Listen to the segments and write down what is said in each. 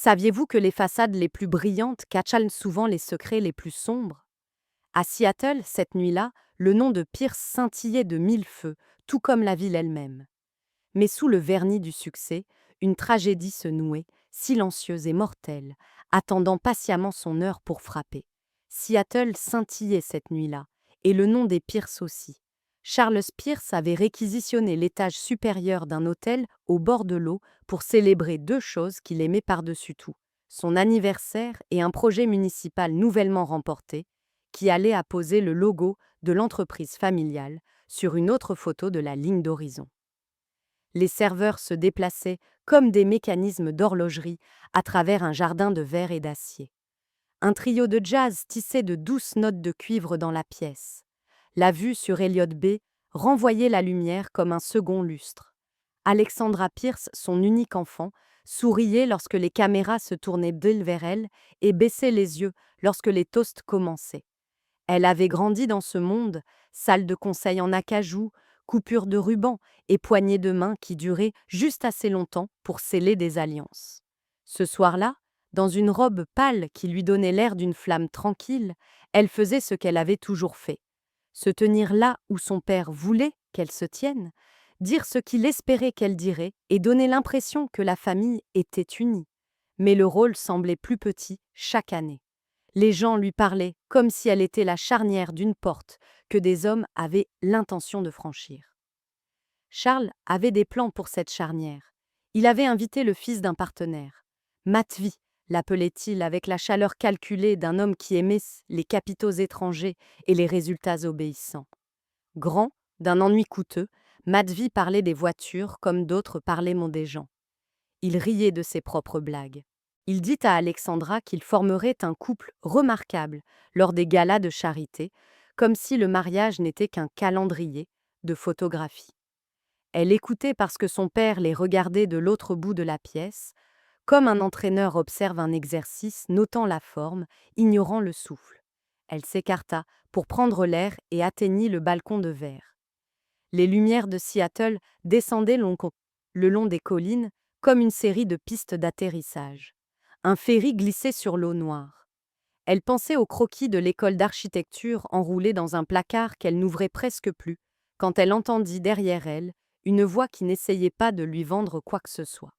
Saviez-vous que les façades les plus brillantes cachent souvent les secrets les plus sombres? À Seattle, cette nuit-là, le nom de Pierce scintillait de mille feux, tout comme la ville elle-même. Mais sous le vernis du succès, une tragédie se nouait, silencieuse et mortelle, attendant patiemment son heure pour frapper. Seattle scintillait cette nuit-là, et le nom des Pierce aussi. Charles Pierce avait réquisitionné l'étage supérieur d'un hôtel au bord de l'eau pour célébrer deux choses qu'il aimait par-dessus tout: son anniversaire et un projet municipal nouvellement remporté, qui allait apposer le logo de l'entreprise familiale sur une autre photo de la ligne d'horizon. Les serveurs se déplaçaient comme des mécanismes d'horlogerie à travers un jardin de verre et d'acier. Un trio de jazz tissait de douces notes de cuivre dans la pièce. La vue sur Elliott Bay renvoyait la lumière comme un second lustre. Alexandra Pierce, son unique enfant, souriait lorsque les caméras se tournaient d'elle vers elle et baissait les yeux lorsque les toasts commençaient. Elle avait grandi dans ce monde, salle de conseil en acajou, coupure de ruban et poignées de main qui duraient juste assez longtemps pour sceller des alliances. Ce soir-là, dans une robe pâle qui lui donnait l'air d'une flamme tranquille, elle faisait ce qu'elle avait toujours fait: se tenir là où son père voulait qu'elle se tienne, dire ce qu'il espérait qu'elle dirait et donner l'impression que la famille était unie. Mais le rôle semblait plus petit chaque année. Les gens lui parlaient comme si elle était la charnière d'une porte que des hommes avaient l'intention de franchir. Charles avait des plans pour cette charnière. Il avait invité le fils d'un partenaire. Matvey l'appelait-il avec la chaleur calculée d'un homme qui aimait les capitaux étrangers et les résultats obéissants. Grand, d'un ennui coûteux, Matvey parlait des voitures comme d'autres parlaient mondains. Il riait de ses propres blagues. Il dit à Alexandra qu'il formerait un couple remarquable lors des galas de charité, comme si le mariage n'était qu'un calendrier de photographie. Elle écoutait parce que son père les regardait de l'autre bout de la pièce, comme un entraîneur observe un exercice, notant la forme, ignorant le souffle. Elle s'écarta pour prendre l'air et atteignit le balcon de verre. Les lumières de Seattle descendaient le long des collines comme une série de pistes d'atterrissage. Un ferry glissait sur l'eau noire. Elle pensait au croquis de l'école d'architecture enroulé dans un placard qu'elle n'ouvrait presque plus, quand elle entendit derrière elle une voix qui n'essayait pas de lui vendre quoi que ce soit.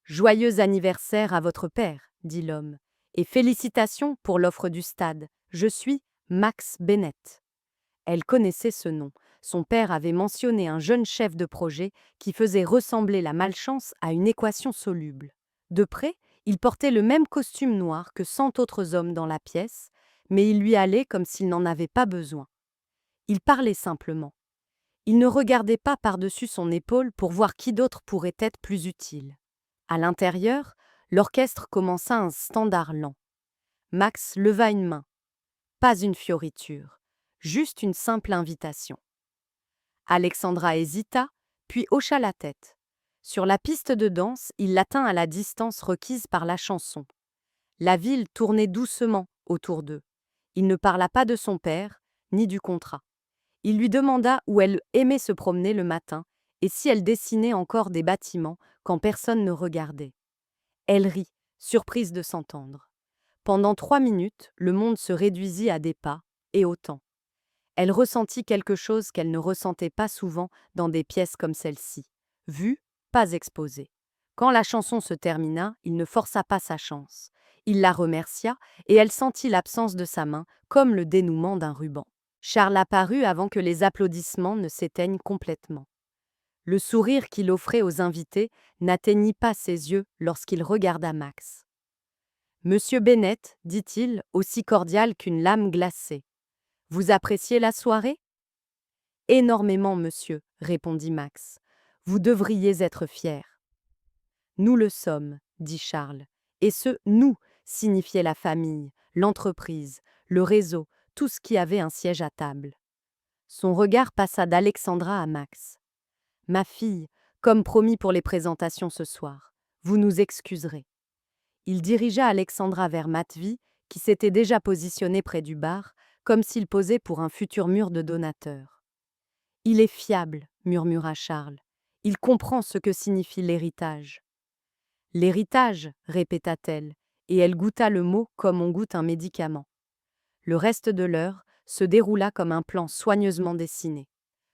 Joyeux anniversaire à votre père, dit l'homme, et félicitations pour l'offre du stade. Je suis Max Bennett. Elle connaissait ce nom. Son père avait mentionné un jeune chef de projet qui faisait ressembler la malchance à une équation soluble. De près, il portait le même costume noir que 100 autres hommes dans la pièce, mais il lui allait comme s'il n'en avait pas besoin. Il parlait simplement. Il ne regardait pas par-dessus son épaule pour voir qui d'autre pourrait être plus utile. À l'intérieur, l'orchestre commença un standard lent. Max leva une main. Pas une fioriture, juste une simple invitation. Alexandra hésita, puis hocha la tête. Sur la piste de danse, il l'atteint à la distance requise par la chanson. La ville tournait doucement autour d'eux. Il ne parla pas de son père, ni du contrat. Il lui demanda où elle aimait se promener le matin et si elle dessinait encore des bâtiments quand personne ne regardait. Elle rit, surprise de s'entendre. Pendant 3 minutes, le monde se réduisit à des pas, et autant. Elle ressentit quelque chose qu'elle ne ressentait pas souvent dans des pièces comme celle-ci. Vue, pas exposée. Quand la chanson se termina, il ne força pas sa chance. Il la remercia, et elle sentit l'absence de sa main, comme le dénouement d'un ruban. Charles apparut avant que les applaudissements ne s'éteignent complètement. Le sourire qu'il offrait aux invités n'atteignit pas ses yeux lorsqu'il regarda Max. « Monsieur Bennett, dit-il, aussi cordial qu'une lame glacée. Vous appréciez la soirée ? » « Énormément, monsieur, répondit Max. Vous devriez être fier. » « Nous le sommes, dit Charles. Et ce « nous » signifiait la famille, l'entreprise, le réseau, tout ce qui avait un siège à table. Son regard passa d'Alexandra à Max. « Ma fille, comme promis pour les présentations ce soir, vous nous excuserez. » Il dirigea Alexandra vers Matvey, qui s'était déjà positionné près du bar, comme s'il posait pour un futur mur de donateurs. « Il est fiable, murmura Charles. Il comprend ce que signifie l'héritage. » L'héritage, répéta-t-elle, et elle goûta le mot comme on goûte un médicament. Le reste de l'heure se déroula comme un plan soigneusement dessiné.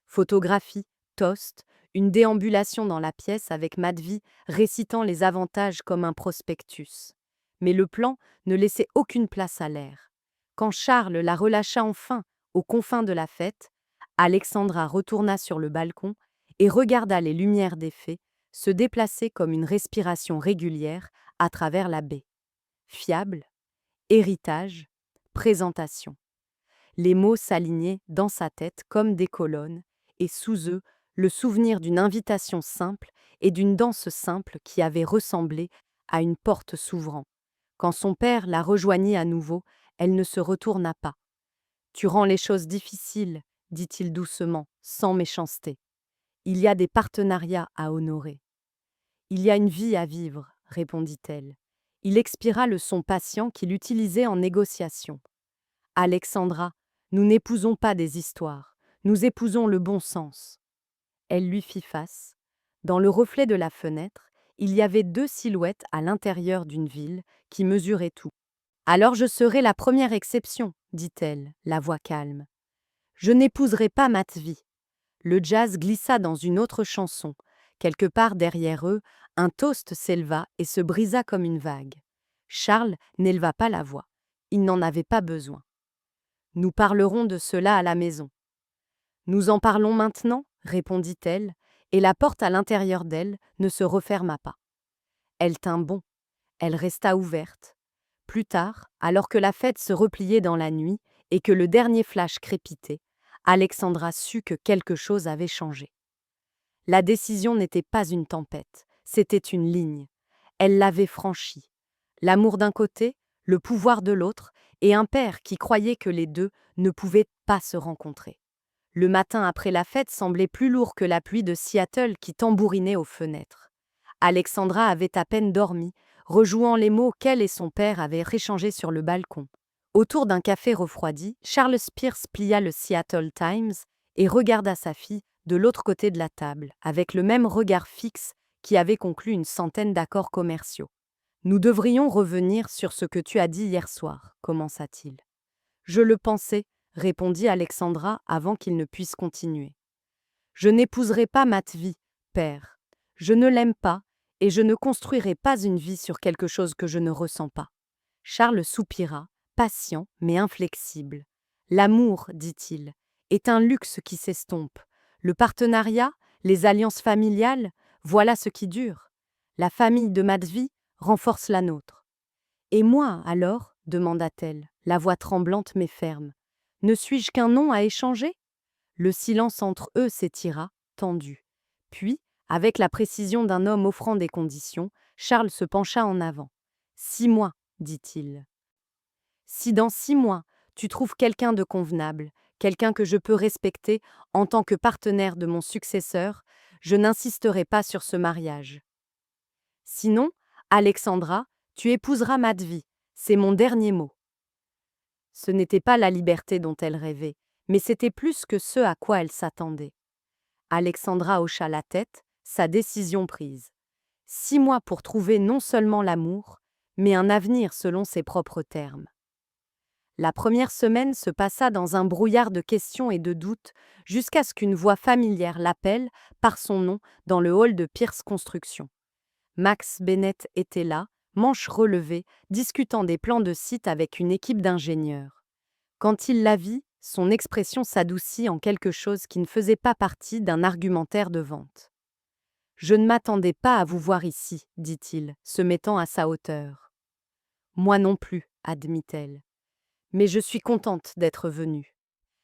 Photographie, toast, une déambulation dans la pièce avec Madvi récitant les avantages comme un prospectus. Mais le plan ne laissait aucune place à l'air. Quand Charles la relâcha enfin, aux confins de la fête, Alexandra retourna sur le balcon et regarda les lumières des fées se déplacer comme une respiration régulière à travers la baie. Fiable, héritage, présentation. Les mots s'alignaient dans sa tête comme des colonnes, et sous eux, le souvenir d'une invitation simple et d'une danse simple qui avait ressemblé à une porte s'ouvrant. Quand son père la rejoignit à nouveau, elle ne se retourna pas. Tu rends les choses difficiles, dit-il doucement, sans méchanceté. Il y a des partenariats à honorer. Il y a une vie à vivre, répondit-elle. Il expira le son patient qu'il utilisait en négociation. Alexandra, nous n'épousons pas des histoires, nous épousons le bon sens. Elle lui fit face. Dans le reflet de la fenêtre, il y avait 2 silhouettes à l'intérieur d'une ville qui mesurait tout. Alors je serai la première exception, dit-elle, la voix calme. Je n'épouserai pas Matvi. Le jazz glissa dans une autre chanson. Quelque part derrière eux, un toast s'éleva et se brisa comme une vague. Charles n'éleva pas la voix. Il n'en avait pas besoin. Nous parlerons de cela à la maison. Nous en parlons maintenant, répondit-elle, et la porte à l'intérieur d'elle ne se referma pas. Elle tint bon. Elle resta ouverte. Plus tard, alors que la fête se repliait dans la nuit et que le dernier flash crépitait, Alexandra sut que quelque chose avait changé. La décision n'était pas une tempête, c'était une ligne. Elle l'avait franchie. L'amour d'un côté, le pouvoir de l'autre, et un père qui croyait que les deux ne pouvaient pas se rencontrer. Le matin après la fête semblait plus lourd que la pluie de Seattle qui tambourinait aux fenêtres. Alexandra avait à peine dormi, rejouant les mots qu'elle et son père avaient échangés sur le balcon. Autour d'un café refroidi, Charles Pierce plia le Seattle Times et regarda sa fille de l'autre côté de la table, avec le même regard fixe qui avait conclu une centaine d'accords commerciaux. Nous devrions revenir sur ce que tu as dit hier soir, commença-t-il. Je le pensais, répondit Alexandra avant qu'il ne puisse continuer. Je n'épouserai pas Matvi, père. Je ne l'aime pas, et je ne construirai pas une vie sur quelque chose que je ne ressens pas. Charles soupira, patient mais inflexible. L'amour, dit-il, est un luxe qui s'estompe. Le partenariat, les alliances familiales, voilà ce qui dure. La famille de Matvi renforce la nôtre. Et moi, alors, demanda-t-elle, la voix tremblante mais ferme. Ne suis-je qu'un nom à échanger ? Le silence entre eux s'étira, tendu. Puis, avec la précision d'un homme offrant des conditions, Charles se pencha en avant. 6 mois, dit-il. Si dans 6 mois, tu trouves quelqu'un de convenable, quelqu'un que je peux respecter en tant que partenaire de mon successeur, je n'insisterai pas sur ce mariage. Sinon, Alexandra, tu épouseras Matvi, c'est mon dernier mot. Ce n'était pas la liberté dont elle rêvait, mais c'était plus que ce à quoi elle s'attendait. Alexandra hocha la tête, sa décision prise. 6 mois pour trouver non seulement l'amour, mais un avenir selon ses propres termes. La première semaine se passa dans un brouillard de questions et de doutes, jusqu'à ce qu'une voix familière l'appelle par son nom dans le hall de Pierce Construction. Max Bennett était là, manches relevées, discutant des plans de site avec une équipe d'ingénieurs. Quand il la vit, son expression s'adoucit en quelque chose qui ne faisait pas partie d'un argumentaire de vente. « Je ne m'attendais pas à vous voir ici, dit-il, se mettant à sa hauteur. Moi non plus, admit-elle. Mais je suis contente d'être venue.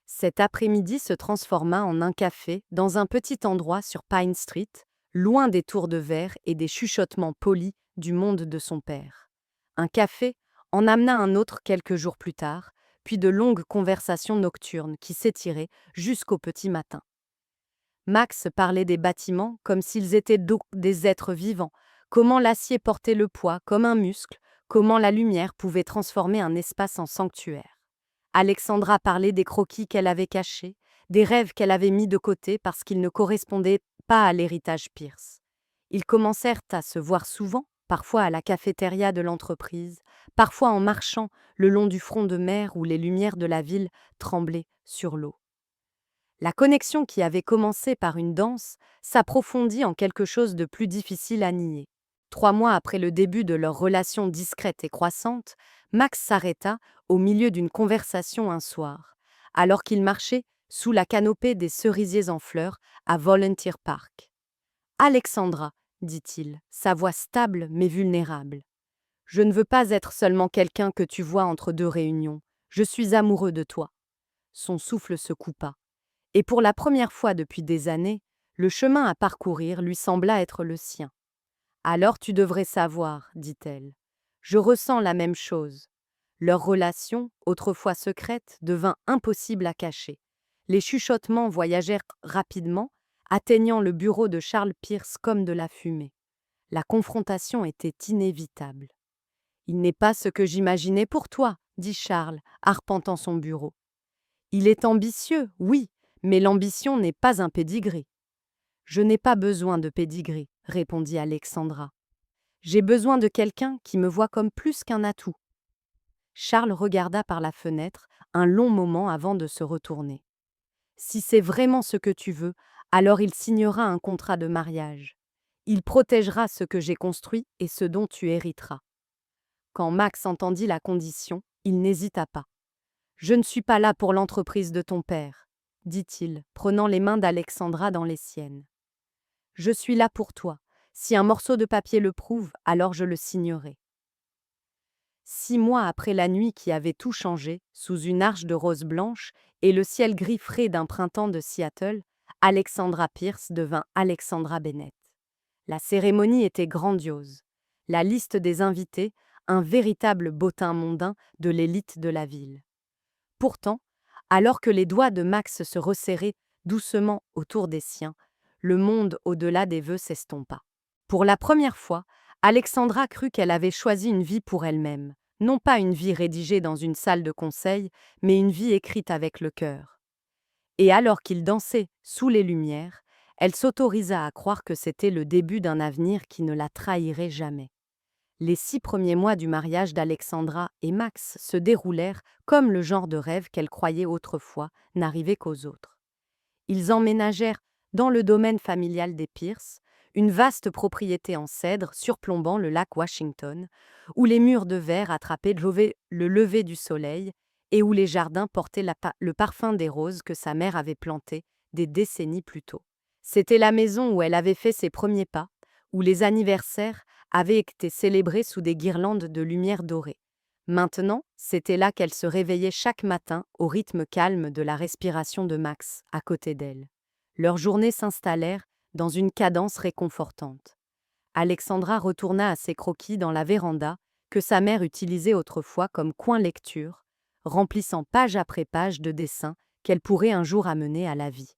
Cet après-midi se transforma en un café dans un petit endroit sur Pine Street, loin des tours de verre et des chuchotements polis du monde de son père. Un café en amena un autre quelques jours plus tard, puis de longues conversations nocturnes qui s'étiraient jusqu'au petit matin. Max parlait des bâtiments comme s'ils étaient des êtres vivants, comment l'acier portait le poids comme un muscle, comment la lumière pouvait transformer un espace en sanctuaire. Alexandra parlait des croquis qu'elle avait cachés, des rêves qu'elle avait mis de côté parce qu'ils ne correspondaient pas à l'héritage Pierce. Ils commencèrent à se voir souvent, parfois à la cafétéria de l'entreprise, parfois en marchant le long du front de mer où les lumières de la ville tremblaient sur l'eau. La connexion qui avait commencé par une danse s'approfondit en quelque chose de plus difficile à nier. 3 mois après le début de leur relation discrète et croissante, Max s'arrêta au milieu d'une conversation un soir, alors qu'il marchait sous la canopée des cerisiers en fleurs à Volunteer Park. Alexandra, dit-il, sa voix stable mais vulnérable. Je ne veux pas être seulement quelqu'un que tu vois entre deux réunions. Je suis amoureux de toi. Son souffle se coupa. Et pour la première fois depuis des années, le chemin à parcourir lui sembla être le sien. Alors tu devrais savoir, dit-elle. Je ressens la même chose. Leur relation, autrefois secrète, devint impossible à cacher. Les chuchotements voyagèrent rapidement, atteignant le bureau de Charles Pierce comme de la fumée. La confrontation était inévitable. Il n'est pas ce que j'imaginais pour toi, dit Charles, arpentant son bureau. Il est ambitieux, oui, mais l'ambition n'est pas un pédigré. Je n'ai pas besoin de pédigré, répondit Alexandra. J'ai besoin de quelqu'un qui me voit comme plus qu'un atout. Charles regarda par la fenêtre un long moment avant de se retourner. Si c'est vraiment ce que tu veux, alors il signera un contrat de mariage. Il protégera ce que j'ai construit et ce dont tu hériteras. Quand Max entendit la condition, il n'hésita pas. Je ne suis pas là pour l'entreprise de ton père, dit-il, prenant les mains d'Alexandra dans les siennes. Je suis là pour toi. Si un morceau de papier le prouve, alors je le signerai. 6 mois après la nuit qui avait tout changé, sous une arche de roses blanches et le ciel gris frais d'un printemps de Seattle, Alexandra Pierce devint Alexandra Bennett. La cérémonie était grandiose. La liste des invités, un véritable bottin mondain de l'élite de la ville. Pourtant, alors que les doigts de Max se resserraient doucement autour des siens, le monde au-delà des vœux s'estompa. Pour la première fois, Alexandra crut qu'elle avait choisi une vie pour elle-même, non pas une vie rédigée dans une salle de conseil, mais une vie écrite avec le cœur. Et alors qu'ils dansaient sous les lumières, elle s'autorisa à croire que c'était le début d'un avenir qui ne la trahirait jamais. Les 6 premiers mois du mariage d'Alexandra et Max se déroulèrent comme le genre de rêve qu'elle croyait autrefois n'arriver qu'aux autres. Ils emménagèrent dans le domaine familial des Pierce, une vaste propriété en cèdre surplombant le lac Washington, où les murs de verre attrapaient le lever du soleil et où les jardins portaient le parfum des roses que sa mère avait plantées des décennies plus tôt. C'était la maison où elle avait fait ses premiers pas, où les anniversaires avaient été célébrés sous des guirlandes de lumière dorée. Maintenant, c'était là qu'elle se réveillait chaque matin au rythme calme de la respiration de Max, à côté d'elle. Leurs journées s'installèrent dans une cadence réconfortante. Alexandra retourna à ses croquis dans la véranda que sa mère utilisait autrefois comme coin lecture, remplissant page après page de dessins qu'elle pourrait un jour amener à la vie.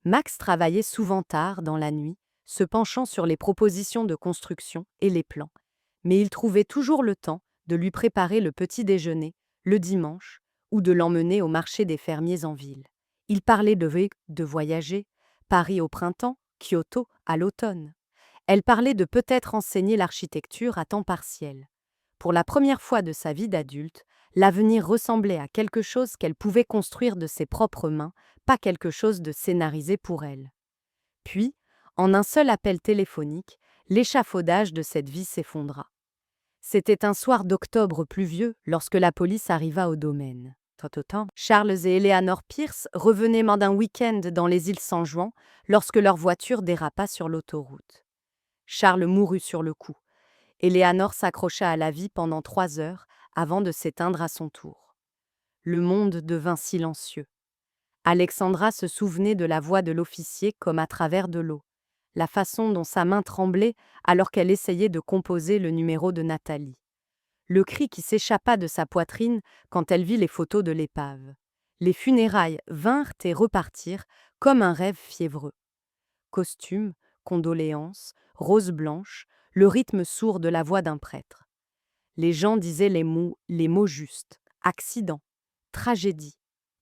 Max travaillait souvent tard dans la nuit, se penchant sur les propositions de construction et les plans, mais il trouvait toujours le temps de lui préparer le petit déjeuner, le dimanche, ou de l'emmener au marché des fermiers en ville. Il parlait de voyager, Paris au printemps, Kyoto à l'automne. Elle parlait de peut-être enseigner l'architecture à temps partiel. Pour la première fois de sa vie d'adulte, l'avenir ressemblait à quelque chose qu'elle pouvait construire de ses propres mains, pas quelque chose de scénarisé pour elle. Puis, en un seul appel téléphonique, l'échafaudage de cette vie s'effondra. C'était un soir d'octobre pluvieux lorsque la police arriva au domaine. Charles et Eleanor Pierce revenaient d'un week-end dans les îles San Juan lorsque leur voiture dérapa sur l'autoroute. Charles mourut sur le coup. Eleanor s'accrocha à la vie pendant 3 heures avant de s'éteindre à son tour. Le monde devint silencieux. Alexandra se souvenait de la voix de l'officier comme à travers de l'eau, la façon dont sa main tremblait alors qu'elle essayait de composer le numéro de Nathalie. Le cri qui s'échappa de sa poitrine quand elle vit les photos de l'épave. Les funérailles vinrent et repartirent comme un rêve fiévreux. Costumes, condoléances, roses blanches, le rythme sourd de la voix d'un prêtre. Les gens disaient les mots justes. Accident, tragédie,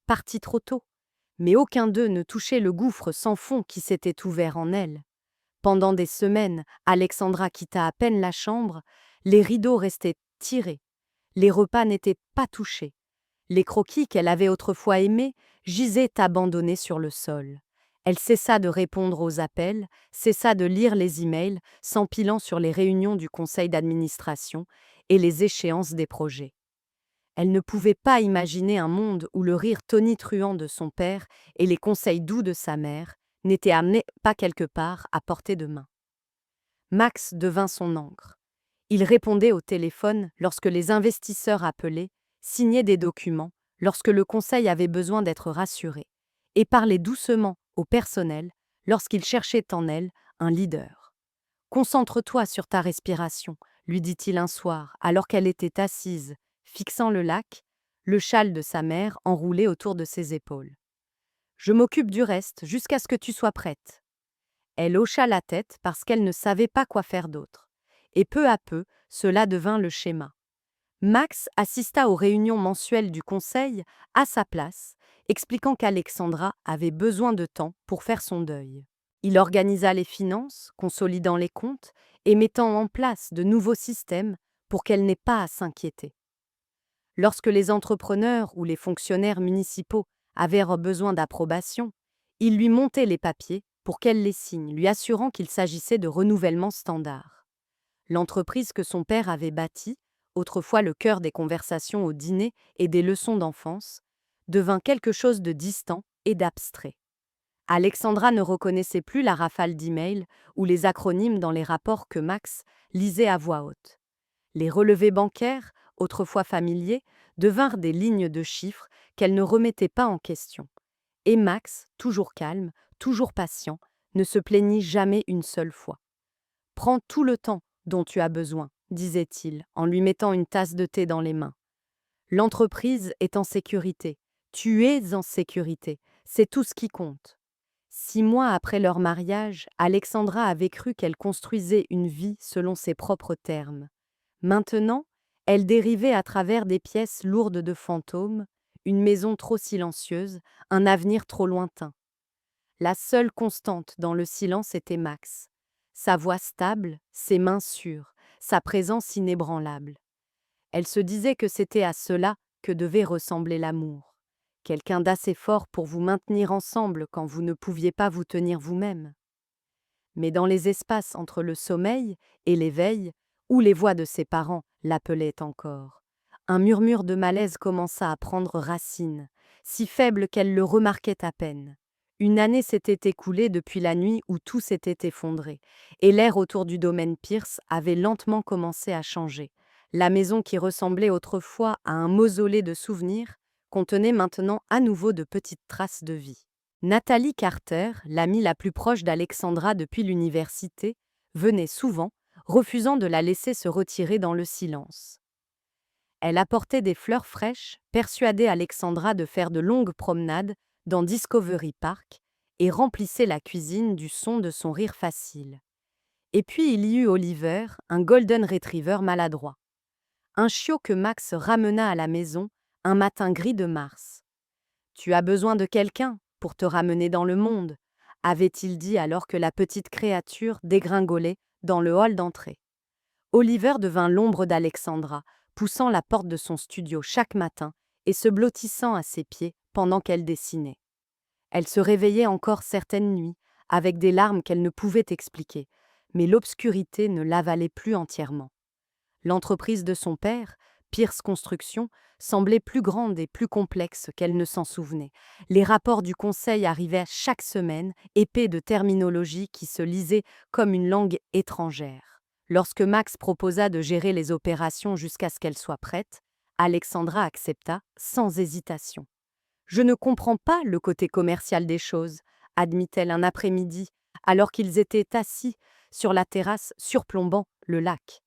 parti trop tôt. Mais aucun d'eux ne touchait le gouffre sans fond qui s'était ouvert en elle. Pendant des semaines, Alexandra quitta à peine la chambre, les rideaux restaient tirés, les repas n'étaient pas touchés. Les croquis qu'elle avait autrefois aimés gisaient abandonnés sur le sol. Elle cessa de répondre aux appels, cessa de lire les emails, s'empilant sur les réunions du conseil d'administration et les échéances des projets. Elle ne pouvait pas imaginer un monde où le rire tonitruant de son père et les conseils doux de sa mère n'étaient amenés pas quelque part à portée de main. Max devint son encre. Il répondait au téléphone lorsque les investisseurs appelaient, signait des documents lorsque le conseil avait besoin d'être rassuré, et parlait doucement au personnel lorsqu'il cherchait en elle un leader. Concentre-toi sur ta respiration, lui dit-il un soir, alors qu'elle était assise, fixant le lac, le châle de sa mère enroulé autour de ses épaules. Je m'occupe du reste jusqu'à ce que tu sois prête. Elle hocha la tête parce qu'elle ne savait pas quoi faire d'autre. Et peu à peu, cela devint le schéma. Max assista aux réunions mensuelles du conseil à sa place, expliquant qu'Alexandra avait besoin de temps pour faire son deuil. Il organisa les finances, consolidant les comptes et mettant en place de nouveaux systèmes pour qu'elle n'ait pas à s'inquiéter. Lorsque les entrepreneurs ou les fonctionnaires municipaux avaient besoin d'approbation, il lui montait les papiers pour qu'elle les signe, lui assurant qu'il s'agissait de renouvellement standard. L'entreprise que son père avait bâtie, autrefois le cœur des conversations au dîner et des leçons d'enfance, devint quelque chose de distant et d'abstrait. Alexandra ne reconnaissait plus la rafale d'emails ou les acronymes dans les rapports que Max lisait à voix haute. Les relevés bancaires, autrefois familiers, devinrent des lignes de chiffres qu'elle ne remettait pas en question. Et Max, toujours calme, toujours patient, ne se plaignit jamais une seule fois. « Prends tout le temps dont tu as besoin, disait-il, en lui mettant une tasse de thé dans les mains. L'entreprise est en sécurité. Tu es en sécurité. C'est tout ce qui compte. 6 mois après leur mariage, Alexandra avait cru qu'elle construisait une vie selon ses propres termes. Maintenant, elle dérivait à travers des pièces lourdes de fantômes, une maison trop silencieuse, un avenir trop lointain. La seule constante dans le silence était Max. Sa voix stable, ses mains sûres, sa présence inébranlable. Elle se disait que c'était à cela que devait ressembler l'amour. Quelqu'un d'assez fort pour vous maintenir ensemble quand vous ne pouviez pas vous tenir vous-même. Mais dans les espaces entre le sommeil et l'éveil, où les voix de ses parents l'appelaient encore, un murmure de malaise commença à prendre racine, si faible qu'elle le remarquait à peine. Une année s'était écoulée depuis la nuit où tout s'était effondré, et l'air autour du domaine Pierce avait lentement commencé à changer. La maison qui ressemblait autrefois à un mausolée de souvenirs contenait maintenant à nouveau de petites traces de vie. Nathalie Carter, l'amie la plus proche d'Alexandra depuis l'université, venait souvent, refusant de la laisser se retirer dans le silence. Elle apportait des fleurs fraîches, persuadait Alexandra de faire de longues promenades dans Discovery Park et remplissait la cuisine du son de son rire facile. Et puis il y eut Oliver, un golden retriever maladroit. Un chiot que Max ramena à la maison un matin gris de mars. « Tu as besoin de quelqu'un pour te ramener dans le monde », avait-il dit alors que la petite créature dégringolait dans le hall d'entrée. Oliver devint l'ombre d'Alexandra, poussant la porte de son studio chaque matin et se blottissant à ses pieds pendant qu'elle dessinait. Elle se réveillait encore certaines nuits, avec des larmes qu'elle ne pouvait expliquer, mais l'obscurité ne l'avalait plus entièrement. L'entreprise de son père, Pierce Construction, semblait plus grande et plus complexe qu'elle ne s'en souvenait. Les rapports du conseil arrivaient chaque semaine, épais de terminologie qui se lisait comme une langue étrangère. Lorsque Max proposa de gérer les opérations jusqu'à ce qu'elles soient prêtes, Alexandra accepta sans hésitation. « Je ne comprends pas le côté commercial des choses », admit-elle un après-midi, alors qu'ils étaient assis sur la terrasse surplombant le lac.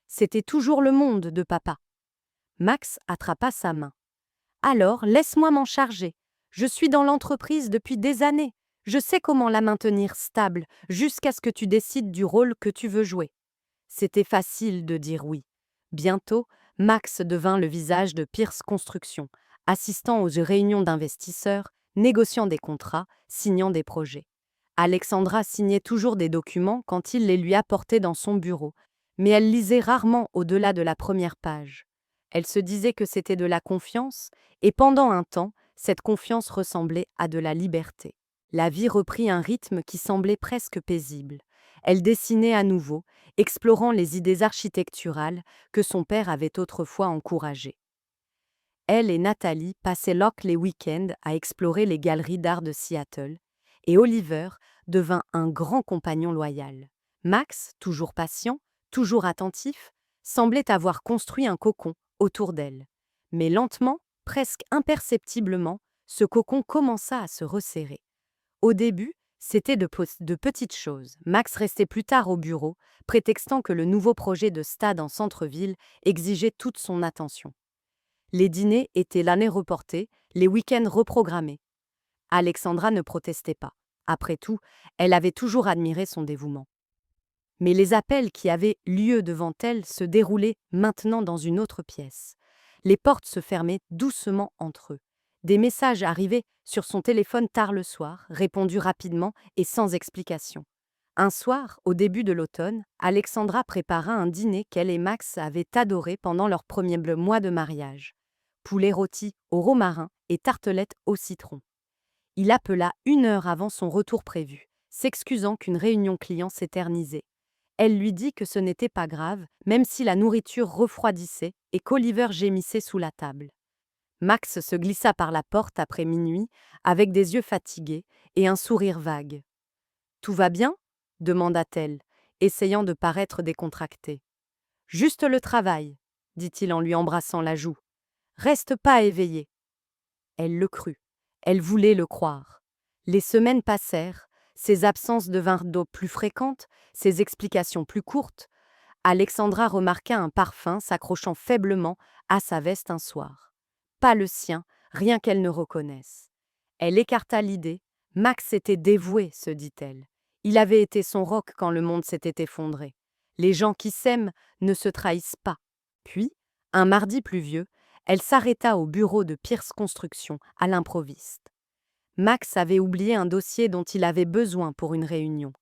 C'était toujours le monde de papa. Max attrapa sa main. « Alors, laisse-moi m'en charger. Je suis dans l'entreprise depuis des années. Je sais comment la maintenir stable jusqu'à ce que tu décides du rôle que tu veux jouer. » C'était facile de dire oui. Bientôt, Max devint le visage de Pierce Construction, assistant aux réunions d'investisseurs, négociant des contrats, signant des projets. Alexandra signait toujours des documents quand il les lui apportait dans son bureau, mais elle lisait rarement au-delà de la première page. Elle se disait que c'était de la confiance, et pendant un temps, cette confiance ressemblait à de la liberté. La vie reprit un rythme qui semblait presque paisible. Elle dessinait à nouveau, explorant les idées architecturales que son père avait autrefois encouragées. Elle et Nathalie passaient les week-ends à explorer les galeries d'art de Seattle, et Oliver devint un grand compagnon loyal. Max, toujours patient, toujours attentif, semblait avoir construit un cocon autour d'elle. Mais lentement, presque imperceptiblement, ce cocon commença à se resserrer. Au début, c'était de petites choses. Max restait plus tard au bureau, prétextant que le nouveau projet de stade en centre-ville exigeait toute son attention. Les dîners étaient l'année reportés, les week-ends reprogrammés. Alexandra ne protestait pas. Après tout, elle avait toujours admiré son dévouement. Mais les appels qui avaient lieu devant elle se déroulaient maintenant dans une autre pièce. Les portes se fermaient doucement entre eux. Des messages arrivaient sur son téléphone tard le soir, répondus rapidement et sans explication. Un soir, au début de l'automne, Alexandra prépara un dîner qu'elle et Max avaient adoré pendant leur premier mois de mariage. Poulet rôti au romarin et tartelettes au citron. Il appela 1 heure avant son retour prévu, s'excusant qu'une réunion client s'éternisait. Elle lui dit que ce n'était pas grave, même si la nourriture refroidissait et qu'Oliver gémissait sous la table. Max se glissa par la porte après minuit, avec des yeux fatigués et un sourire vague. « Tout va bien ?» demanda-t-elle, essayant de paraître décontractée. « Juste le travail, » dit-il en lui embrassant la joue. « Reste pas éveillée. » Elle le crut. Elle voulait le croire. Les semaines passèrent, ses absences devinrent plus fréquentes, ses explications plus courtes. Alexandra remarqua un parfum s'accrochant faiblement à sa veste un soir. Pas le sien, rien qu'elle ne reconnaisse. Elle écarta l'idée. Max était dévoué, se dit-elle. Il avait été son roc quand le monde s'était effondré. Les gens qui s'aiment ne se trahissent pas. Puis, un mardi pluvieux, elle s'arrêta au bureau de Pierce Construction, à l'improviste. Max avait oublié un dossier dont il avait besoin pour une réunion,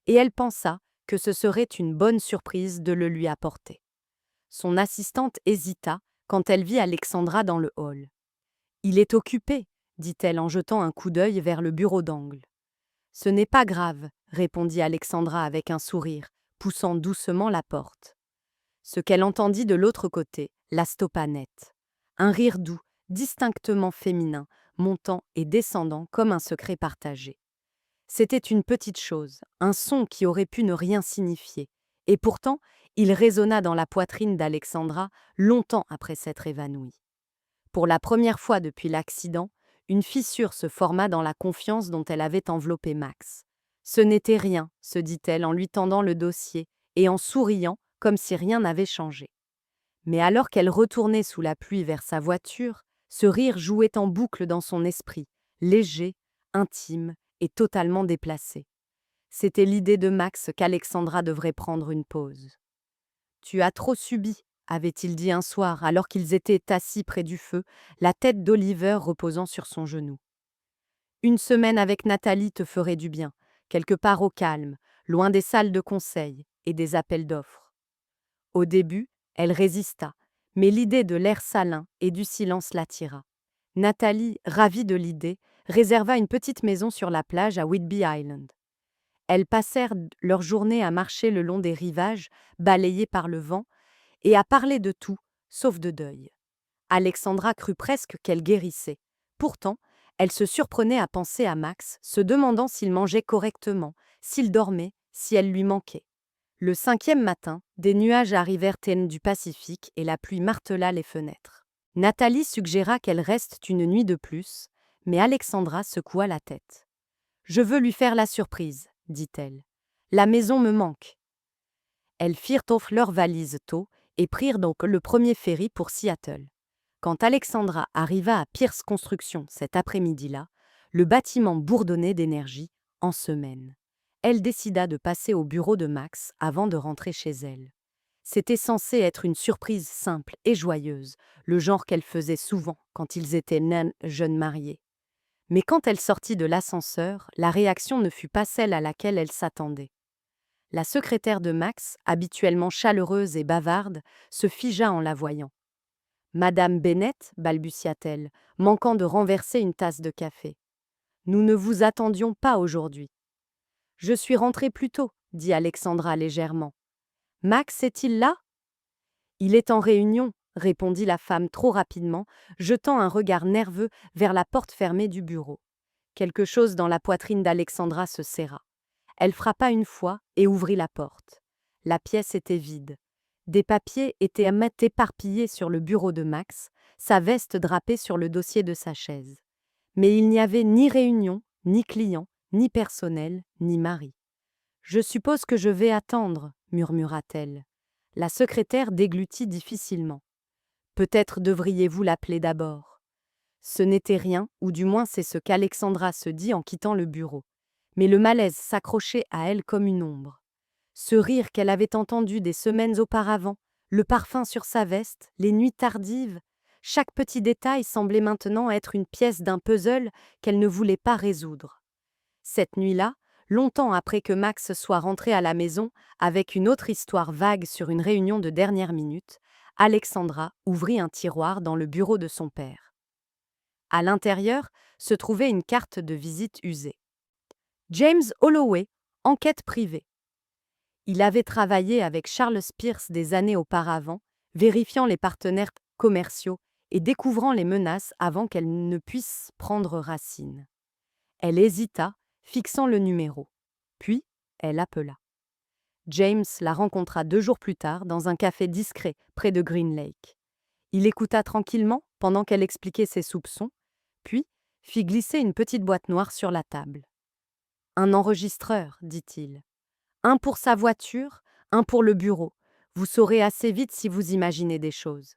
et elle pensa que ce serait une bonne surprise de le lui apporter. Son assistante hésita quand elle vit Alexandra dans le hall. « Il est occupé », dit-elle en jetant un coup d'œil vers le bureau d'angle. « Ce n'est pas grave », répondit Alexandra avec un sourire, poussant doucement la porte. Ce qu'elle entendit de l'autre côté la stoppa net. Un rire doux, distinctement féminin, montant et descendant comme un secret partagé. C'était une petite chose, un son qui aurait pu ne rien signifier, et pourtant, il résonna dans la poitrine d'Alexandra longtemps après s'être évanouie. Pour la première fois depuis l'accident, une fissure se forma dans la confiance dont elle avait enveloppé Max. Ce n'était rien, se dit-elle en lui tendant le dossier et en souriant comme si rien n'avait changé. Mais alors qu'elle retournait sous la pluie vers sa voiture, ce rire jouait en boucle dans son esprit, léger, intime et totalement déplacé. C'était l'idée de Max qu'Alexandra devrait prendre une pause. « Tu as trop subi », avait-il dit un soir alors qu'ils étaient assis près du feu, la tête d'Oliver reposant sur son genou. « Une semaine avec Nathalie te ferait du bien, quelque part au calme, loin des salles de conseil et des appels d'offres. » Au début, elle résista, mais l'idée de l'air salin et du silence l'attira. Nathalie, ravie de l'idée, réserva une petite maison sur la plage à Whidbey Island. Elles passèrent leur journée à marcher le long des rivages, balayés par le vent, et à parler de tout, sauf de deuil. Alexandra crut presque qu'elle guérissait. Pourtant, elle se surprenait à penser à Max, se demandant s'il mangeait correctement, s'il dormait, si elle lui manquait. Le 5e matin, des nuages arrivèrent du Pacifique et la pluie martela les fenêtres. Nathalie suggéra qu'elle reste une nuit de plus, mais Alexandra secoua la tête. « Je veux lui faire la surprise, » dit-elle. « La maison me manque. » Elles firent leurs valises tôt et prirent donc le premier ferry pour Seattle. Quand Alexandra arriva à Pierce Construction cet après-midi-là, le bâtiment bourdonnait d'énergie en semaine. Elle décida de passer au bureau de Max avant de rentrer chez elle. C'était censé être une surprise simple et joyeuse, le genre qu'elle faisait souvent quand ils étaient jeunes mariés. Mais quand elle sortit de l'ascenseur, la réaction ne fut pas celle à laquelle elle s'attendait. La secrétaire de Max, habituellement chaleureuse et bavarde, se figea en la voyant. Madame Bennett, balbutia-t-elle, manquant de renverser une tasse de café. Nous ne vous attendions pas aujourd'hui. Je suis rentrée plus tôt, dit Alexandra légèrement. Max est-il là? Il est en réunion, répondit la femme trop rapidement, jetant un regard nerveux vers la porte fermée du bureau. Quelque chose dans la poitrine d'Alexandra se serra. Elle frappa une fois et ouvrit la porte. La pièce était vide. Des papiers étaient éparpillés sur le bureau de Max, sa veste drapée sur le dossier de sa chaise. Mais il n'y avait ni réunion, ni client, ni personnel, ni mari. « Je suppose que je vais attendre, murmura-t-elle. La secrétaire déglutit difficilement. Peut-être devriez-vous l'appeler d'abord. Ce n'était rien, ou du moins c'est ce qu'Alexandra se dit en quittant le bureau. Mais le malaise s'accrochait à elle comme une ombre. Ce rire qu'elle avait entendu des semaines auparavant, le parfum sur sa veste, les nuits tardives, chaque petit détail semblait maintenant être une pièce d'un puzzle qu'elle ne voulait pas résoudre. Cette nuit-là, longtemps après que Max soit rentré à la maison, avec une autre histoire vague sur une réunion de dernière minute, Alexandra ouvrit un tiroir dans le bureau de son père. À l'intérieur se trouvait une carte de visite usée. James Holloway, enquête privée. Il avait travaillé avec Charles Pierce des années auparavant, vérifiant les partenaires commerciaux et découvrant les menaces avant qu'elles ne puissent prendre racine. Elle hésita, fixant le numéro. Puis, elle appela. James la rencontra 2 jours plus tard dans un café discret près de Green Lake. Il écouta tranquillement pendant qu'elle expliquait ses soupçons, puis fit glisser une petite boîte noire sur la table. « Un enregistreur, dit-il. Un pour sa voiture, un pour le bureau. Vous saurez assez vite si vous imaginez des choses. »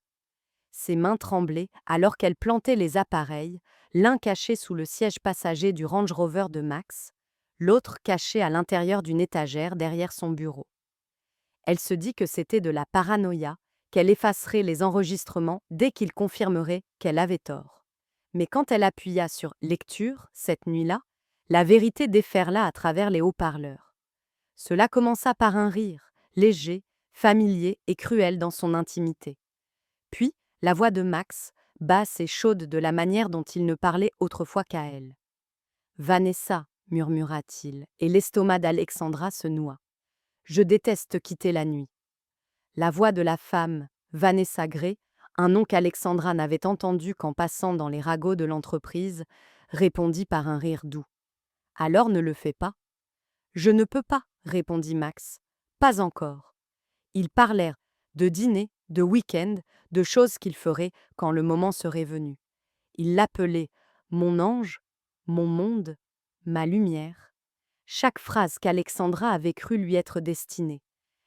Ses mains tremblaient alors qu'elle plantait les appareils, l'un caché sous le siège passager du Range Rover de Max, l'autre caché à l'intérieur d'une étagère derrière son bureau. Elle se dit que c'était de la paranoïa, qu'elle effacerait les enregistrements dès qu'il confirmerait qu'elle avait tort. Mais quand elle appuya sur « lecture » cette nuit-là, la vérité déferla à travers les haut-parleurs. Cela commença par un rire, léger, familier et cruel dans son intimité. Puis, la voix de Max, basse et chaude de la manière dont il ne parlait autrefois qu'à elle. « Vanessa, murmura-t-il, et l'estomac d'Alexandra se noua. « Je déteste quitter la nuit. » La voix de la femme, Vanessa Gray, un nom qu'Alexandra n'avait entendu qu'en passant dans les ragots de l'entreprise, répondit par un rire doux. « Alors ne le fais pas. »« Je ne peux pas, répondit Max. Pas encore. » Ils parlèrent de dîner, de week-end, de choses qu'il ferait quand le moment serait venu. Il l'appelait « mon ange »,« mon monde »,« ma lumière ». Chaque phrase qu'Alexandra avait cru lui être destinée.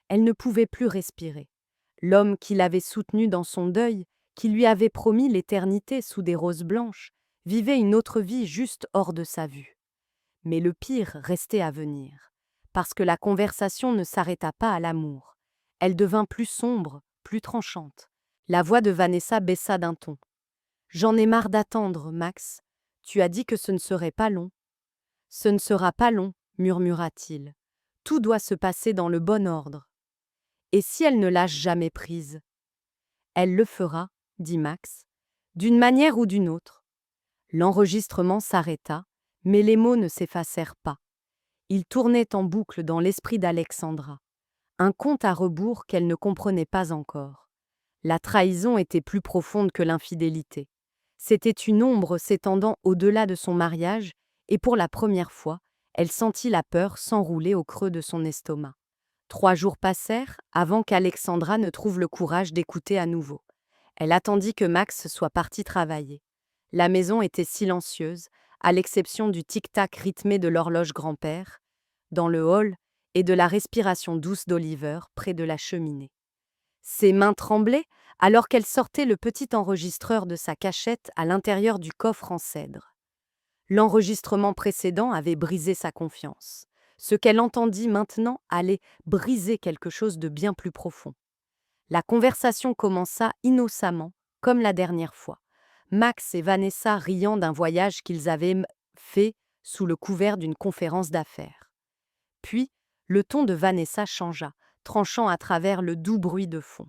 Elle ne pouvait plus respirer. L'homme qui l'avait soutenue dans son deuil, qui lui avait promis l'éternité sous des roses blanches, vivait une autre vie juste hors de sa vue. Mais le pire restait à venir, parce que la conversation ne s'arrêta pas à l'amour. Elle devint plus sombre, plus tranchante. La voix de Vanessa baissa d'un ton. « J'en ai marre d'attendre, Max. Tu as dit que ce ne serait pas long. »« Ce ne sera pas long, murmura-t-il. Tout doit se passer dans le bon ordre. » « Et si elle ne lâche jamais prise ? » « Elle le fera, dit Max, d'une manière ou d'une autre. » L'enregistrement s'arrêta, mais les mots ne s'effacèrent pas. Ils tournaient en boucle dans l'esprit d'Alexandra. Un compte à rebours qu'elle ne comprenait pas encore. La trahison était plus profonde que l'infidélité. C'était une ombre s'étendant au-delà de son mariage, et pour la première fois, elle sentit la peur s'enrouler au creux de son estomac. 3 jours passèrent avant qu'Alexandra ne trouve le courage d'écouter à nouveau. Elle attendit que Max soit parti travailler. La maison était silencieuse, à l'exception du tic-tac rythmé de l'horloge grand-père, dans le hall, et de la respiration douce d'Oliver près de la cheminée. Ses mains tremblaient alors qu'elle sortait le petit enregistreur de sa cachette à l'intérieur du coffre en cèdre. L'enregistrement précédent avait brisé sa confiance. Ce qu'elle entendit maintenant allait briser quelque chose de bien plus profond. La conversation commença innocemment, comme la dernière fois. Max et Vanessa riant d'un voyage qu'ils avaient fait sous le couvert d'une conférence d'affaires. Puis, le ton de Vanessa changea, tranchant à travers le doux bruit de fond.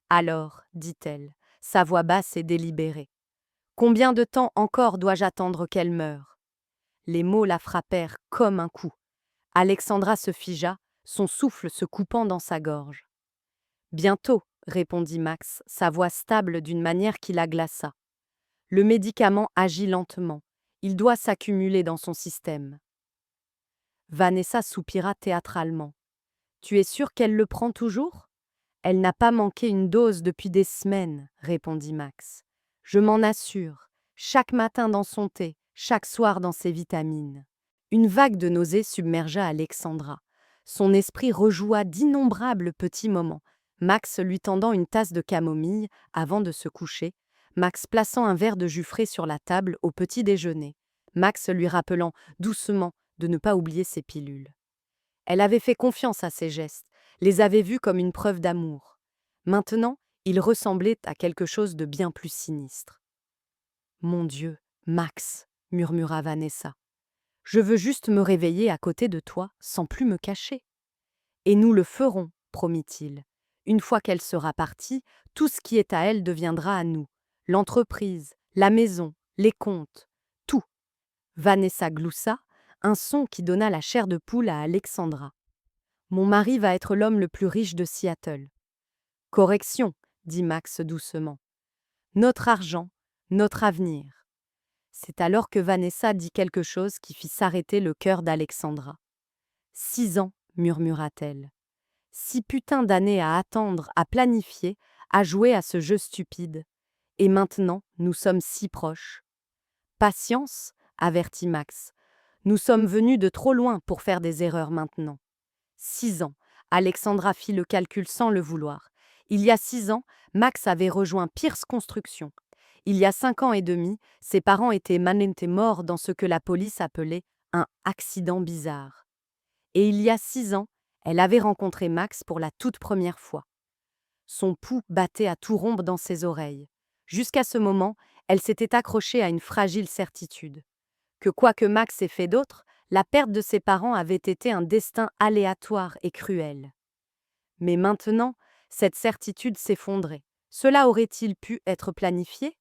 Alors, dit-elle, sa voix basse et délibérée, combien de temps encore dois-je attendre qu'elle meure? Les mots la frappèrent comme un coup. Alexandra se figea, son souffle se coupant dans sa gorge. Bientôt, répondit Max, sa voix stable d'une manière qui la glaça. Le médicament agit lentement. Il doit s'accumuler dans son système. Vanessa soupira théâtralement. Tu es sûre qu'elle le prend toujours? Elle n'a pas manqué une dose depuis des semaines, répondit Max. Je m'en assure, chaque matin dans son thé, chaque soir dans ses vitamines. Une vague de nausée submergea Alexandra. Son esprit rejoua d'innombrables petits moments. Max lui tendant une tasse de camomille avant de se coucher, Max plaçant un verre de jus frais sur la table au petit déjeuner, Max lui rappelant doucement de ne pas oublier ses pilules. Elle avait fait confiance à ses gestes, les avait vus comme une preuve d'amour. Maintenant, il ressemblait à quelque chose de bien plus sinistre. « Mon Dieu, Max, murmura Vanessa. Je veux juste me réveiller à côté de toi, sans plus me cacher. Et nous le ferons, promit-il. Une fois qu'elle sera partie, tout ce qui est à elle deviendra à nous. L'entreprise, la maison, les comptes, tout. Vanessa gloussa, un son qui donna la chair de poule à Alexandra. Mon mari va être l'homme le plus riche de Seattle. Correction, dit Max doucement. Notre argent, notre avenir. C'est alors que Vanessa dit quelque chose qui fit s'arrêter le cœur d'Alexandra. 6 ans, murmura-t-elle. 6 putains d'années à attendre, à planifier, à jouer à ce jeu stupide. Et maintenant, nous sommes si proches. Patience, avertit Max. Nous sommes venus de trop loin pour faire des erreurs maintenant. 6 ans. Alexandra fit le calcul sans le vouloir. Il y a 6 ans, Max avait rejoint Pierce Construction. Il y a 5 ans et demi, ses parents étaient morts dans ce que la police appelait un accident bizarre. Et il y a 6 ans, elle avait rencontré Max pour la toute première fois. Son pouls battait à tout rompre dans ses oreilles. Jusqu'à ce moment, elle s'était accrochée à une fragile certitude. Que quoi que Max ait fait d'autre, la perte de ses parents avait été un destin aléatoire et cruel. Mais maintenant, cette certitude s'effondrait. Cela aurait-il pu être planifié?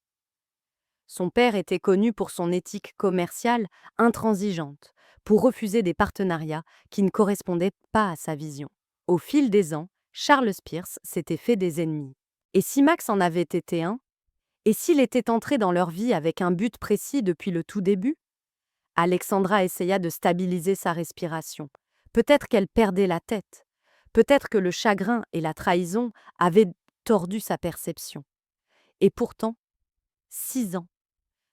Son père était connu pour son éthique commerciale intransigeante, pour refuser des partenariats qui ne correspondaient pas à sa vision. Au fil des ans, Charles Pierce s'était fait des ennemis. Et si Max en avait été un? Et s'il était entré dans leur vie avec un but précis depuis le tout début? Alexandra essaya de stabiliser sa respiration. Peut-être qu'elle perdait la tête. Peut-être que le chagrin et la trahison avaient tordu sa perception. Et pourtant, 6 ans.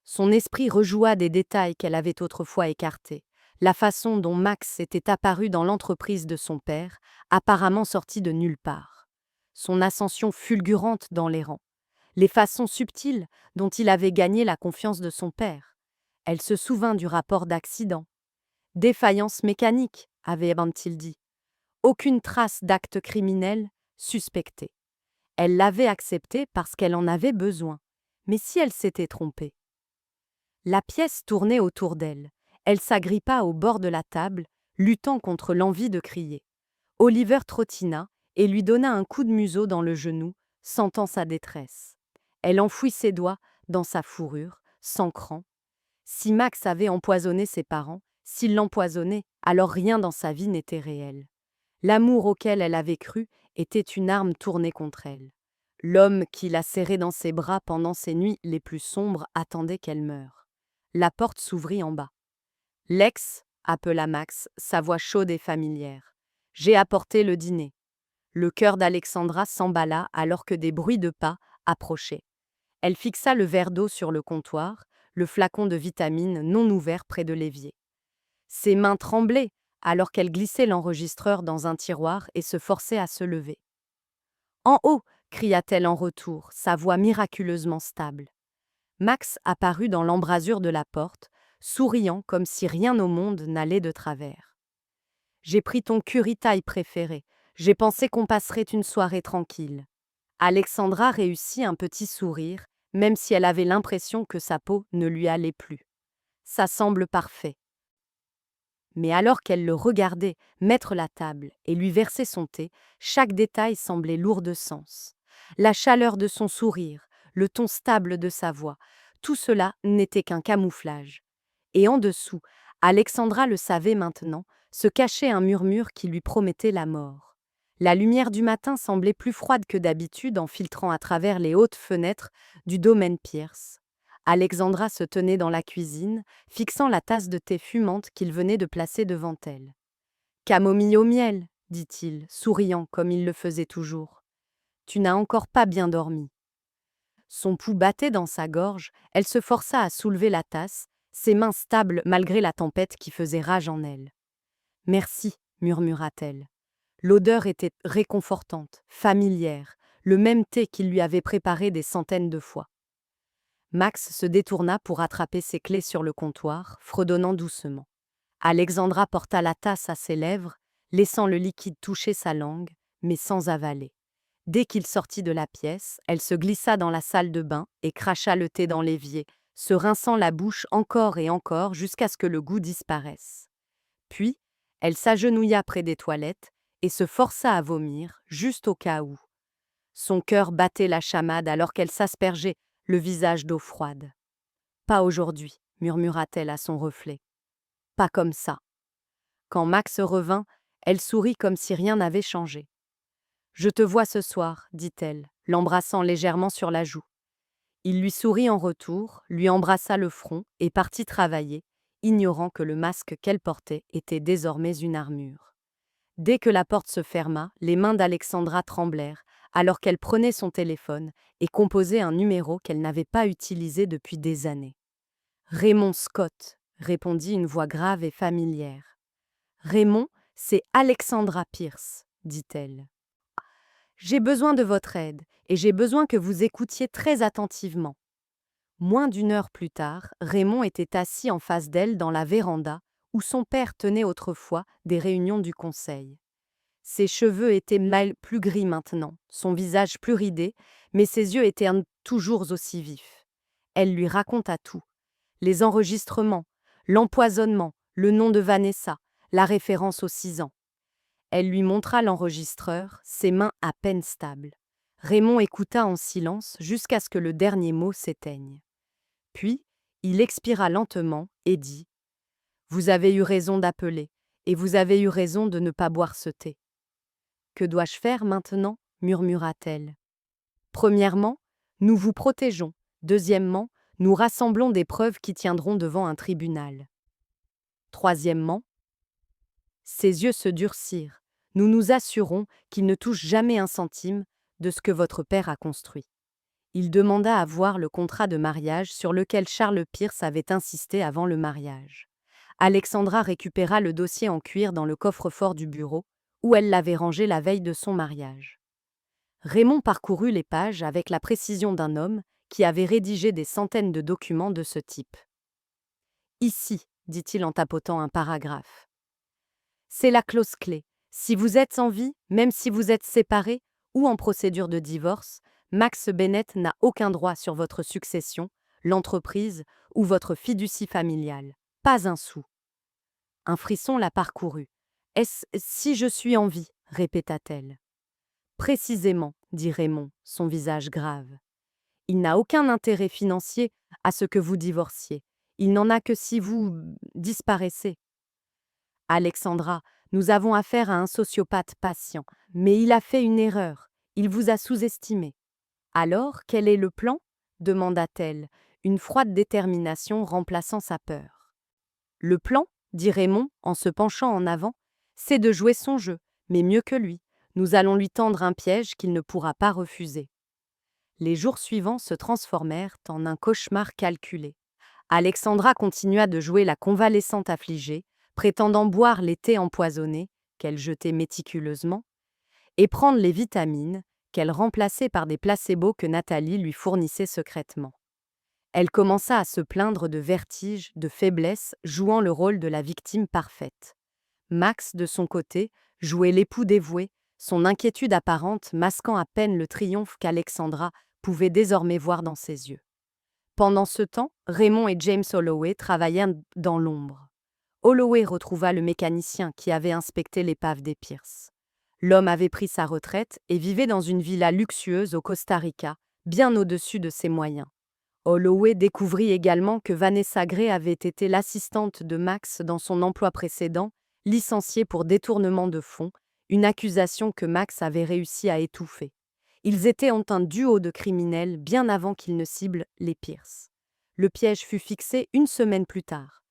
Son esprit rejoua des détails qu'elle avait autrefois écartés. La façon dont Max était apparu dans l'entreprise de son père, apparemment sorti de nulle part. Son ascension fulgurante dans les rangs. Les façons subtiles dont il avait gagné la confiance de son père. Elle se souvint du rapport d'accident. Défaillance mécanique, avait-il dit. Aucune trace d'acte criminel suspecté. Elle l'avait accepté parce qu'elle en avait besoin. Mais si elle s'était trompée? La pièce tournait autour d'elle. Elle s'agrippa au bord de la table, luttant contre l'envie de crier. Oliver trottina et lui donna un coup de museau dans le genou, sentant sa détresse. Elle enfouit ses doigts dans sa fourrure, s'ancrant. Si Max avait empoisonné ses parents, s'il l'empoisonnait, alors rien dans sa vie n'était réel. L'amour auquel elle avait cru était une arme tournée contre elle. L'homme qui la serrait dans ses bras pendant ses nuits les plus sombres attendait qu'elle meure. La porte s'ouvrit en bas. « Lex » appela Max, sa voix chaude et familière. « J'ai apporté le dîner. » Le cœur d'Alexandra s'emballa alors que des bruits de pas approchaient. Elle fixa le verre d'eau sur le comptoir, le flacon de vitamines non ouvert près de l'évier. Ses mains tremblaient alors qu'elle glissait l'enregistreur dans un tiroir et se forçait à se lever. « En haut !» cria-t-elle en retour, sa voix miraculeusement stable. Max apparut dans l'embrasure de la porte, souriant comme si rien au monde n'allait de travers. « J'ai pris ton curry-taille préféré. J'ai pensé qu'on passerait une soirée tranquille. » Alexandra réussit un petit sourire, même si elle avait l'impression que sa peau ne lui allait plus. Ça semble parfait. Mais alors qu'elle le regardait mettre la table et lui verser son thé, chaque détail semblait lourd de sens. La chaleur de son sourire, le ton stable de sa voix, tout cela n'était qu'un camouflage. Et en dessous, Alexandra le savait maintenant, se cachait un murmure qui lui promettait la mort. La lumière du matin semblait plus froide que d'habitude en filtrant à travers les hautes fenêtres du domaine Pierce. Alexandra se tenait dans la cuisine, fixant la tasse de thé fumante qu'il venait de placer devant elle. Camomille au miel, dit-il, souriant comme il le faisait toujours. Tu n'as encore pas bien dormi. Son pouls battait dans sa gorge, elle se força à soulever la tasse, ses mains stables malgré la tempête qui faisait rage en elle. Merci, murmura-t-elle. L'odeur était réconfortante, familière, le même thé qu'il lui avait préparé des centaines de fois. Max se détourna pour attraper ses clés sur le comptoir, fredonnant doucement. Alexandra porta la tasse à ses lèvres, laissant le liquide toucher sa langue, mais sans avaler. Dès qu'il sortit de la pièce, elle se glissa dans la salle de bain et cracha le thé dans l'évier, se rinçant la bouche encore et encore jusqu'à ce que le goût disparaisse. Puis, elle s'agenouilla près des toilettes et se força à vomir, juste au cas où. Son cœur battait la chamade alors qu'elle s'aspergeait le visage d'eau froide. « Pas aujourd'hui, murmura-t-elle à son reflet. « Pas comme ça. » Quand Max revint, elle sourit comme si rien n'avait changé. « Je te vois ce soir, dit-elle, l'embrassant légèrement sur la joue. Il lui sourit en retour, lui embrassa le front et partit travailler, ignorant que le masque qu'elle portait était désormais une armure. Dès que la porte se ferma, les mains d'Alexandra tremblèrent, alors qu'elle prenait son téléphone et composait un numéro qu'elle n'avait pas utilisé depuis des années. « Raymond Scott », répondit une voix grave et familière. « Raymond, c'est Alexandra Pierce, dit-elle. J'ai besoin de votre aide, et j'ai besoin que vous écoutiez très attentivement. » Moins d'une heure plus tard, Raymond était assis en face d'elle dans la véranda, où son père tenait autrefois des réunions du conseil. Ses cheveux étaient mal plus gris maintenant, son visage plus ridé, mais ses yeux étaient toujours aussi vifs. Elle lui raconta tout. Les enregistrements, l'empoisonnement, le nom de Vanessa, la référence aux 6 ans. Elle lui montra l'enregistreur, ses mains à peine stables. Raymond écouta en silence jusqu'à ce que le dernier mot s'éteigne. Puis, il expira lentement et dit « Vous avez eu raison d'appeler, et vous avez eu raison de ne pas boire ce thé. » « Que dois-je faire maintenant » murmura-t-elle. « Premièrement, nous vous protégeons. Deuxièmement, nous rassemblons des preuves qui tiendront devant un tribunal. Troisièmement, » ses yeux se durcirent. « Nous nous assurons qu'il ne touche jamais un centime de ce que votre père a construit. » Il demanda à voir le contrat de mariage sur lequel Charles Pierce avait insisté avant le mariage. Alexandra récupéra le dossier en cuir dans le coffre-fort du bureau, où elle l'avait rangé la veille de son mariage. Raymond parcourut les pages avec la précision d'un homme qui avait rédigé des centaines de documents de ce type. « Ici, dit-il en tapotant un paragraphe. C'est la clause clé. Si vous êtes en vie, même si vous êtes séparés ou en procédure de divorce, Max Bennett n'a aucun droit sur votre succession, l'entreprise ou votre fiducie familiale. Pas un sou. » Un frisson la parcourut. « Est-ce si je suis en vie ?» répéta-t-elle. « Précisément, dit Raymond, son visage grave. Il n'a aucun intérêt financier à ce que vous divorciez. Il n'en a que si vous disparaissez. Alexandra, nous avons affaire à un sociopathe patient, mais il a fait une erreur. Il vous a sous-estimé. Alors, quel est le plan ? Demanda-t-elle, une froide détermination remplaçant sa peur. Le plan, dit Raymond en se penchant en avant, c'est de jouer son jeu, mais mieux que lui. Nous allons lui tendre un piège qu'il ne pourra pas refuser. Les jours suivants se transformèrent en un cauchemar calculé. Alexandra continua de jouer la convalescente affligée, prétendant boire les thés empoisonnés, qu'elle jetait méticuleusement, et prendre les vitamines, qu'elle remplaçait par des placebos que Nathalie lui fournissait secrètement. Elle commença à se plaindre de vertiges, de faiblesse, jouant le rôle de la victime parfaite. Max, de son côté, jouait l'époux dévoué, son inquiétude apparente masquant à peine le triomphe qu'Alexandra pouvait désormais voir dans ses yeux. Pendant ce temps, Raymond et James Holloway travaillaient dans l'ombre. Holloway retrouva le mécanicien qui avait inspecté l'épave des Pierce. L'homme avait pris sa retraite et vivait dans une villa luxueuse au Costa Rica, bien au-dessus de ses moyens. Holloway découvrit également que Vanessa Gray avait été l'assistante de Max dans son emploi précédent, licenciée pour détournement de fonds, une accusation que Max avait réussi à étouffer. Ils étaient un duo de criminels bien avant qu'ils ne ciblent les Pierce. Le piège fut fixé une semaine plus tard.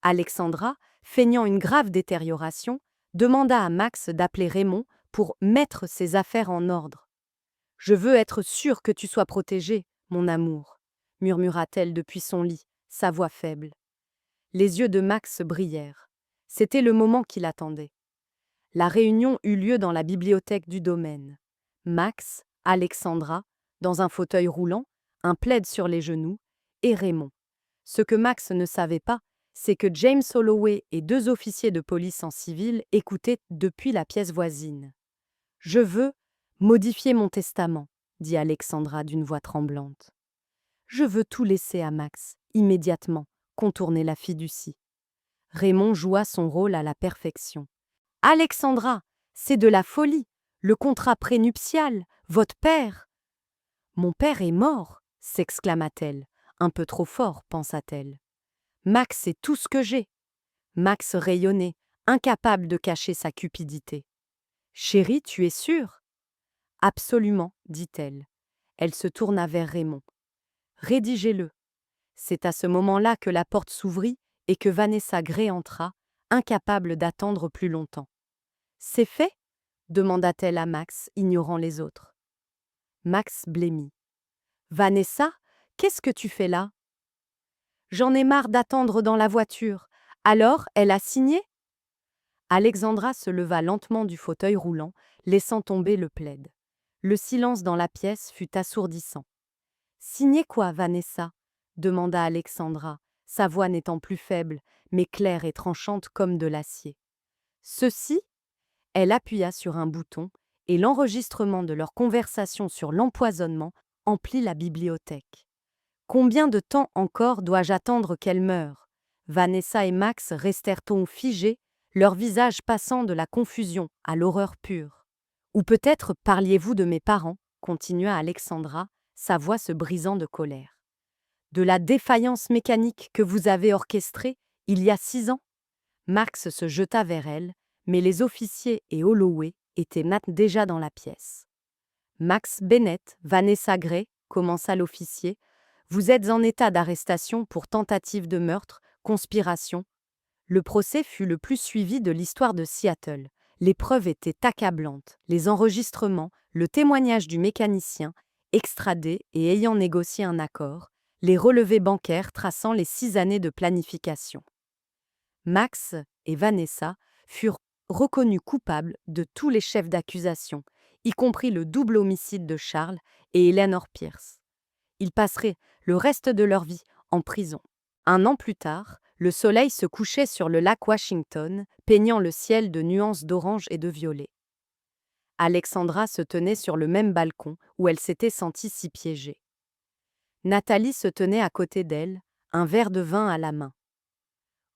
Alexandra, feignant une grave détérioration, demanda à Max d'appeler Raymond pour mettre ses affaires en ordre. « Je veux être sûre que tu sois protégé, mon amour », murmura-t-elle depuis son lit, sa voix faible. Les yeux de Max brillèrent. C'était le moment qu'il attendait. La réunion eut lieu dans la bibliothèque du domaine. Max, Alexandra, dans un fauteuil roulant, un plaid sur les genoux, et Raymond. Ce que Max ne savait pas, c'est que James Holloway et 2 officiers de police en civil écoutaient depuis la pièce voisine. « Je veux modifier mon testament », dit Alexandra d'une voix tremblante. « Je veux tout laisser à Max, immédiatement, contourner la fiducie. » Raymond joua son rôle à la perfection. « Alexandra, c'est de la folie, le contrat prénuptial, votre père. »« Mon père est mort !» s'exclama-t-elle, un peu trop fort, pensa-t-elle. « Max est tout ce que j'ai. » Max rayonnait, incapable de cacher sa cupidité. « Chérie, tu es sûre ?»« Absolument, dit-elle. Elle se tourna vers Raymond. « Rédigez-le. » C'est à ce moment-là que la porte s'ouvrit et que Vanessa Gray entra, incapable d'attendre plus longtemps. « C'est fait ?» demanda-t-elle à Max, ignorant les autres. Max blêmit. « Vanessa, qu'est-ce que tu fais là ?»« J'en ai marre d'attendre dans la voiture. Alors, elle a signé ?» Alexandra se leva lentement du fauteuil roulant, laissant tomber le plaid. Le silence dans la pièce fut assourdissant. « Signer quoi, Vanessa ?» demanda Alexandra, sa voix n'étant plus faible, mais claire et tranchante comme de l'acier. « Ceci ?» Elle appuya sur un bouton, et l'enregistrement de leur conversation sur l'empoisonnement emplit la bibliothèque. « Combien de temps encore dois-je attendre qu'elle meure ?» Vanessa et Max restèrent figés, leur visage passant de la confusion à l'horreur pure. « Ou peut-être parliez-vous de mes parents ?» continua Alexandra, sa voix se brisant de colère. « De la défaillance mécanique que vous avez orchestrée il y a 6 ans ?» Max se jeta vers elle, mais les officiers et Holloway étaient déjà dans la pièce. « Max Bennett, Vanessa Gray, » commença l'officier, « vous êtes en état d'arrestation pour tentative de meurtre, conspiration. » Le procès fut le plus suivi de l'histoire de Seattle. Les preuves étaient accablantes, les enregistrements, le témoignage du mécanicien, extradé et ayant négocié un accord, les relevés bancaires traçant les 6 années de planification. Max et Vanessa furent reconnus coupables de tous les chefs d'accusation, y compris le double homicide de Charles et Eleanor Pierce. Ils passeraient le reste de leur vie en prison. 1 an plus tard, le soleil se couchait sur le lac Washington, peignant le ciel de nuances d'orange et de violet. Alexandra se tenait sur le même balcon où elle s'était sentie si piégée. Nathalie se tenait à côté d'elle, un verre de vin à la main.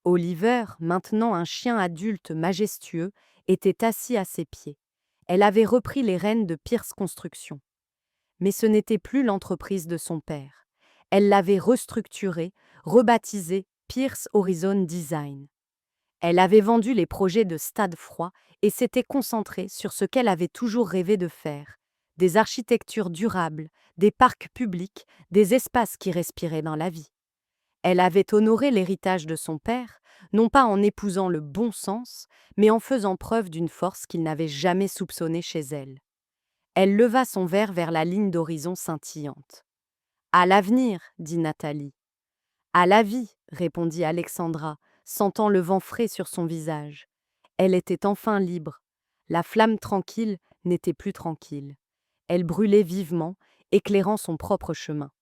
Oliver, maintenant un chien adulte majestueux, était assis à ses pieds. Elle avait repris les rênes de Pierce Construction. Mais ce n'était plus l'entreprise de son père. Elle l'avait restructurée, rebaptisée Pierce Horizon Design. Elle avait vendu les projets de Stade Froid et s'était concentrée sur ce qu'elle avait toujours rêvé de faire, des architectures durables, des parcs publics, des espaces qui respiraient dans la vie. Elle avait honoré l'héritage de son père, non pas en épousant le bon sens, mais en faisant preuve d'une force qu'il n'avait jamais soupçonnée chez elle. Elle leva son verre vers la ligne d'horizon scintillante. « À l'avenir, » dit Nathalie. « À la vie, » répondit Alexandra, sentant le vent frais sur son visage. Elle était enfin libre. La flamme tranquille n'était plus tranquille. Elle brûlait vivement, éclairant son propre chemin.